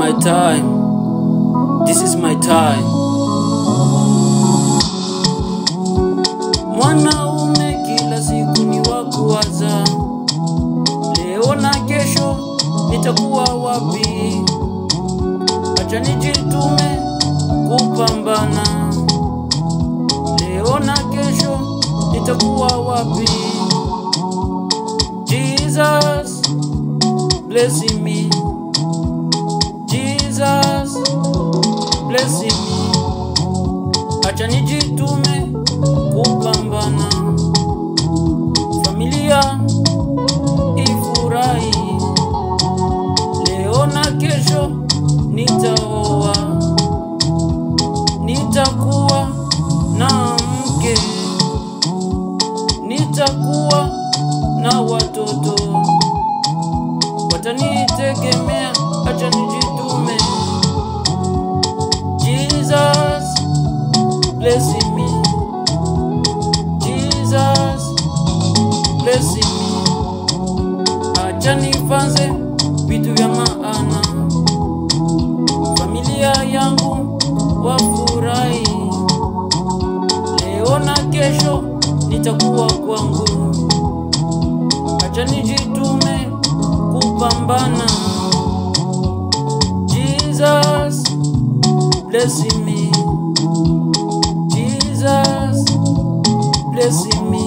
my time. This is my time. Mwanaume kila siku ni wakuwaza, leo na kesho nitakuwa wapi? Acha nijitume kupambana, leo na kesho nitakuwa wapi? Jesus blessing me, Jesus blessing me. Acha nijitume kupambana, familia ifurahi, leo na kesho nitaoa, nitakuwa na mke, nitakuwa na watoto, watanitegemea. Acha nijitume. Jesus blessing me, Jesus blessing me. Acha nifanze vitu vya maana, familia yangu wafurahi, leo na kesho nitakuwa kwangu. Acha nijitume kupambana, Jesus blessing me, Jesus blessing me.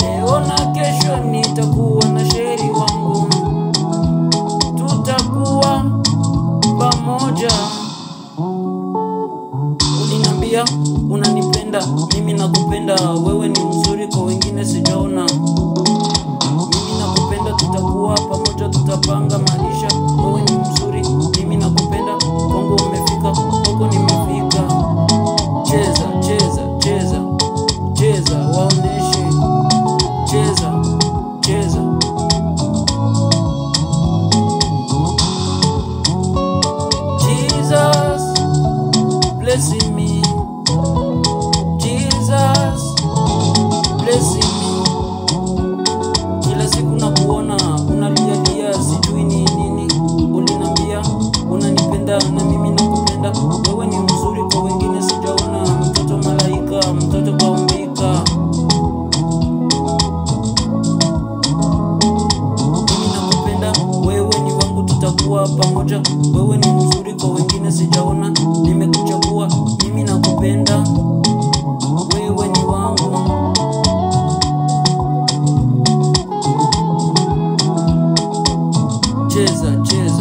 Leo na kesho nitakuwa na sheri wangu, tutakuwa pamoja. Uliniambia unanipenda, mimi nakupenda, wewe ni mzuri kwa wengine sijaona. Mimi nakupenda, tutakuwa pamoja, tutapanga maisha. Wewe ni mzuri, mimi nakupenda, kwangu umefika, huko nimefika. Cheza, cheza, cheza, cheza, waoneshe. Cheza, cheza. Jesus blessing me, Jesus blessing me. Kila siku nakuona unalia sijui ni nini. Uliniambia unanipenda na mimi nakupenda, wewe ni mzuri kwa wengine sijaona. Mtoto malaika, mtoto kaumbika. Mimi nakupenda, wewe ni wangu, tutakuwa pamoja. Wewe ni mzuri kwa wengine sijaona, nimekuchagua, mimi nakupenda, wewe ni wangu. Cheza, cheza.